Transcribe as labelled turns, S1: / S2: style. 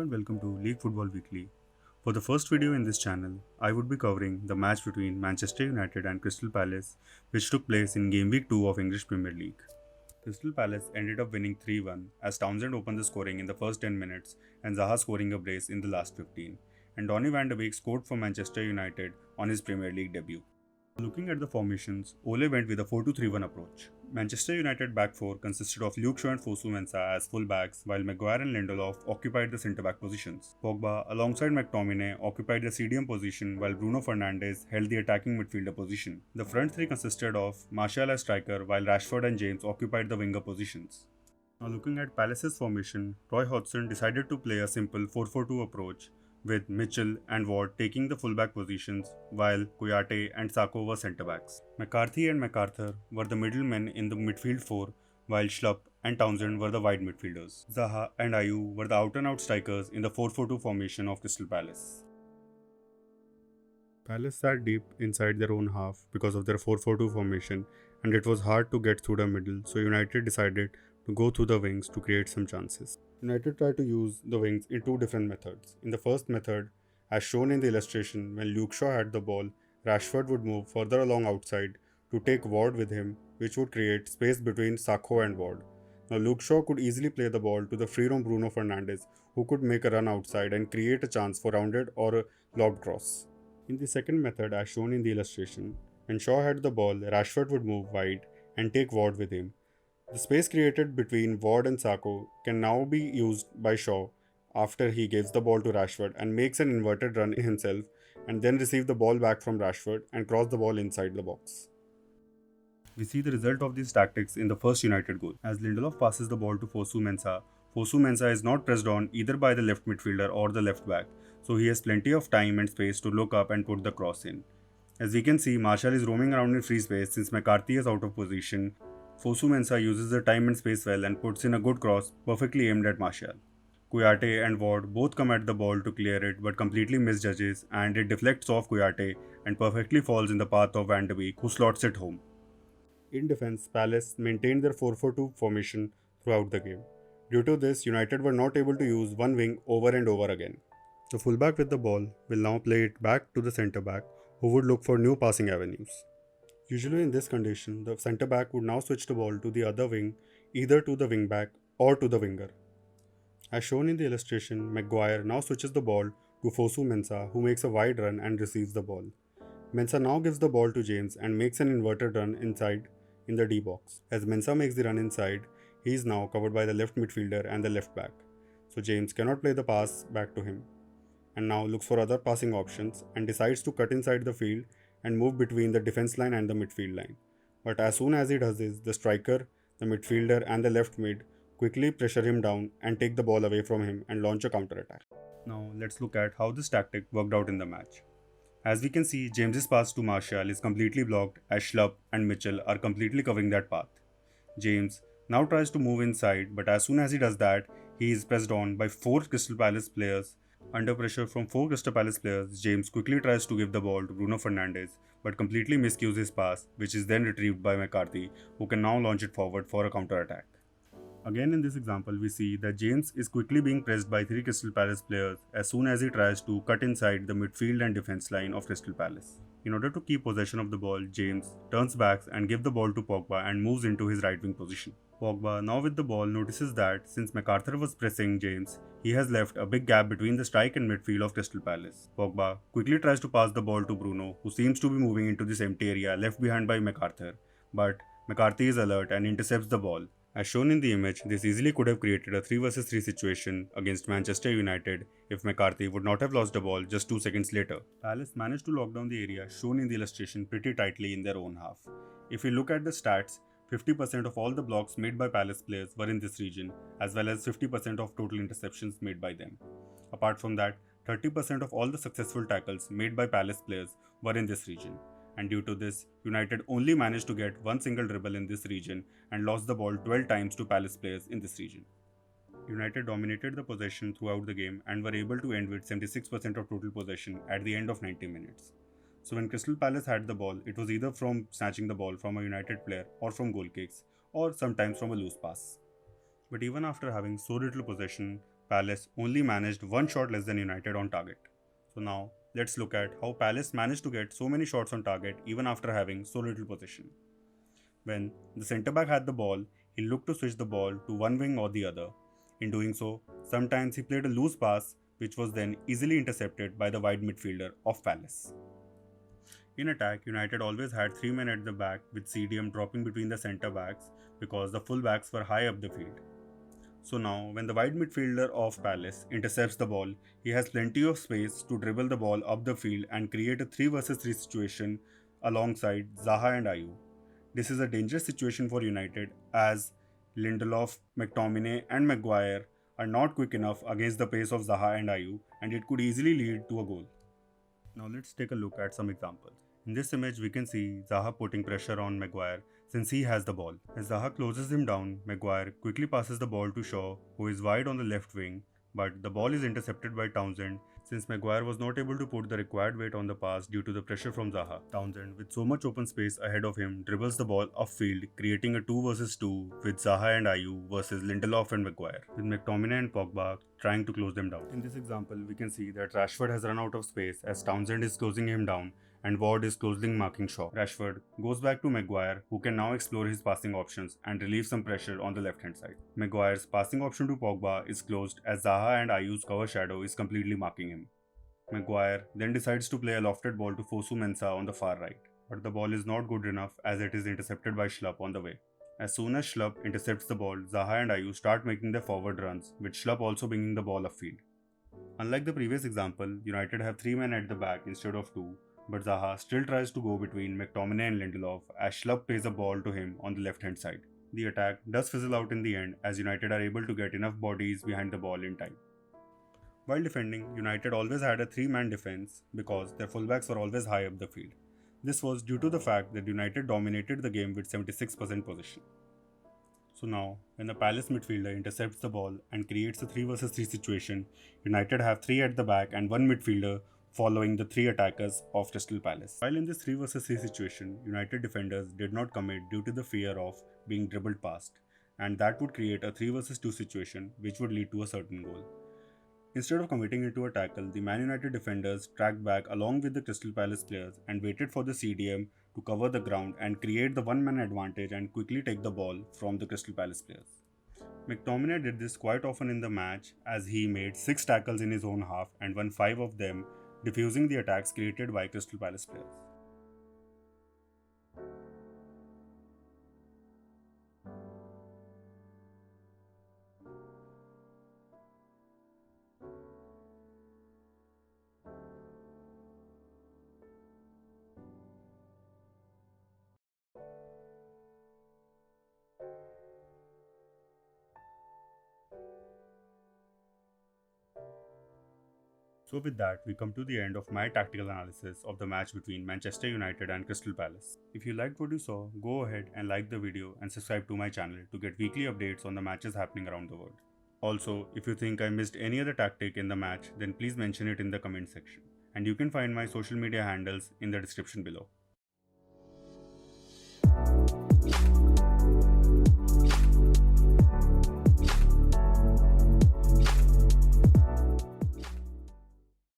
S1: and welcome to League Football Weekly. For the first video in this channel, I would be covering the match between Manchester United and Crystal Palace, which took place in Game Week 2 of English Premier League. Crystal Palace ended up winning 3-1 as Townsend opened the scoring in the first 10 minutes and Zaha scoring a brace in the last 15, and Donny van de Beek scored for Manchester United on his Premier League debut. Looking at the formations, Ole went with a 4-2-3-1 approach. Manchester United back four consisted of Luke Shaw and Fosu Mensah as full-backs, while Maguire and Lindelof occupied the centre-back positions. Pogba, alongside McTominay, occupied the CDM position, while Bruno Fernandes held the attacking midfielder position. The front three consisted of Martial as striker, while Rashford and James occupied the winger positions. Now looking at Palace's formation, Roy Hodgson decided to play a simple 4-4-2 approach, with Mitchell and Ward taking the fullback positions while Kouyaté and Sakho were centre-backs. McCarthy and MacArthur were the middlemen in the midfield four, while Schlupp and Townsend were the wide midfielders. Zaha and Ayew were the out-and-out strikers in the 4-4-2 formation of Crystal Palace. Palace sat deep inside their own half because of their 4-4-2 formation, and it was hard to get through the middle, so United decided to go through the wings to create some chances. United tried to use the wings in two different methods. In the first method, as shown in the illustration, when Luke Shaw had the ball, Rashford would move further along outside to take Ward with him, which would create space between Sakho and Ward. Now Luke Shaw could easily play the ball to the free-roam Bruno Fernandes, who could make a run outside and create a chance for rounded or a lobbed cross. In the second method, as shown in the illustration, when Shaw had the ball, Rashford would move wide and take Ward with him. The space created between Ward and Sakho can now be used by Shaw after he gives the ball to Rashford and makes an inverted run himself and then receive the ball back from Rashford and cross the ball inside the box. We see the result of these tactics in the first United goal. As Lindelof passes the ball to Fosu Mensah is not pressed on either by the left midfielder or the left back, so he has plenty of time and space to look up and put the cross in. As we can see, Martial is roaming around in free space since McCarthy is out of position. Fosu Mensah uses the time and space well and puts in a good cross perfectly aimed at Martial. Kouyaté and Ward both come at the ball to clear it but completely misjudges, and it deflects off Kouyaté and perfectly falls in the path of Van de Beek, who slots it home. In defense, Palace maintained their 4-4-2 formation throughout the game. Due to this, United were not able to use one wing over and over again. The fullback with the ball will now play it back to the centre-back, who would look for new passing avenues. Usually in this condition, the centre-back would now switch the ball to the other wing, either to the wing-back or to the winger. As shown in the illustration, Maguire now switches the ball to Fosu Mensah, who makes a wide run and receives the ball. Mensah now gives the ball to James and makes an inverted run inside in the D box. As Mensah makes the run inside, he is now covered by the left midfielder and the left back, so James cannot play the pass back to him, and now looks for other passing options and decides to cut inside the field and move between the defense line and the midfield line. But as soon as he does this, the striker, the midfielder and the left mid quickly pressure him down and take the ball away from him and launch a counter-attack. Now let's look at how this tactic worked out in the match. As we can see, James's pass to Martial is completely blocked as Schlupp and Mitchell are completely covering that path. James now tries to move inside, but as soon as he does that, he is pressed on by four Crystal Palace players. Under pressure from four Crystal Palace players, James quickly tries to give the ball to Bruno Fernandes, but completely miscues his pass, which is then retrieved by McCarthy, who can now launch it forward for a counter-attack. Again in this example, we see that James is quickly being pressed by three Crystal Palace players as soon as he tries to cut inside the midfield and defense line of Crystal Palace. In order to keep possession of the ball, James turns back and gives the ball to Pogba and moves into his right wing position. Pogba, now with the ball, notices that since MacArthur was pressing James, he has left a big gap between the strike and midfield of Crystal Palace. Pogba quickly tries to pass the ball to Bruno, who seems to be moving into this empty area left behind by MacArthur, but McCarthy is alert and intercepts the ball. As shown in the image, this easily could have created a 3 vs 3 situation against Manchester United if McCarthy would not have lost the ball just 2 seconds later. Palace managed to lock down the area shown in the illustration pretty tightly in their own half. If we look at the stats, 50% of all the blocks made by Palace players were in this region, as well as 50% of total interceptions made by them. Apart from that, 30% of all the successful tackles made by Palace players were in this region. And due to this, United only managed to get one single dribble in this region and lost the ball 12 times to Palace players in this region. United dominated the possession throughout the game and were able to end with 76% of total possession at the end of 90 minutes. So when Crystal Palace had the ball, it was either from snatching the ball from a United player or from goal kicks, or sometimes from a loose pass. But even after having so little possession, Palace only managed one shot less than United on target. So now let's look at how Palace managed to get so many shots on target even after having so little possession. When the centre back had the ball, he looked to switch the ball to one wing or the other. In doing so, sometimes he played a loose pass which was then easily intercepted by the wide midfielder of Palace. In attack, United always had three men at the back with CDM dropping between the centre backs because the full backs were high up the field. So now, when the wide midfielder of Palace intercepts the ball, he has plenty of space to dribble the ball up the field and create a 3 vs 3 situation alongside Zaha and Ayew. This is a dangerous situation for United as Lindelof, McTominay, and Maguire are not quick enough against the pace of Zaha and Ayew, and it could easily lead to a goal. Now let's take a look at some examples. In this image, we can see Zaha putting pressure on Maguire since he has the ball. As Zaha closes him down, Maguire quickly passes the ball to Shaw, who is wide on the left wing, but the ball is intercepted by Townsend since Maguire was not able to put the required weight on the pass due to the pressure from Zaha. Townsend, with so much open space ahead of him, dribbles the ball upfield, creating a 2 vs 2 with Zaha and Ayew versus Lindelof and Maguire, with McTominay and Pogba trying to close them down. In this example, we can see that Rashford has run out of space as Townsend is closing him down and Ward is closely marking Shaw. Rashford goes back to Maguire, who can now explore his passing options and relieve some pressure on the left-hand side. Maguire's passing option to Pogba is closed as Zaha and Ayew's cover shadow is completely marking him. Maguire then decides to play a lofted ball to Fosu Mensah on the far right, but the ball is not good enough as it is intercepted by Schlupp on the way. As soon as Schlupp intercepts the ball, Zaha and Ayew start making their forward runs, with Schlupp also bringing the ball upfield. Unlike the previous example, United have 3 men at the back instead of 2, but Zaha still tries to go between McTominay and Lindelof as Schlupp plays a ball to him on the left-hand side. The attack does fizzle out in the end as United are able to get enough bodies behind the ball in time. While defending, United always had a 3-man defense because their fullbacks were always high up the field. This was due to the fact that United dominated the game with 76% possession. So now, when the Palace midfielder intercepts the ball and creates a 3 vs 3 situation, United have 3 at the back and 1 midfielder following the 3 attackers of Crystal Palace. While in this 3 vs 3 situation, United defenders did not commit due to the fear of being dribbled past, and that would create a 3 vs 2 situation which would lead to a certain goal. Instead of committing into a tackle, the Man United defenders tracked back along with the Crystal Palace players and waited for the CDM to cover the ground and create the one-man advantage and quickly take the ball from the Crystal Palace players. McTominay did this quite often in the match as he made 6 tackles in his own half and won 5 of them, diffusing the attacks created by Crystal Palace players. So with that, we come to the end of my tactical analysis of the match between Manchester United and Crystal Palace. If you liked what you saw, go ahead and like the video and subscribe to my channel to get weekly updates on the matches happening around the world. Also, if you think I missed any other tactic in the match, then please mention it in the comment section. And you can find my social media handles in the description below.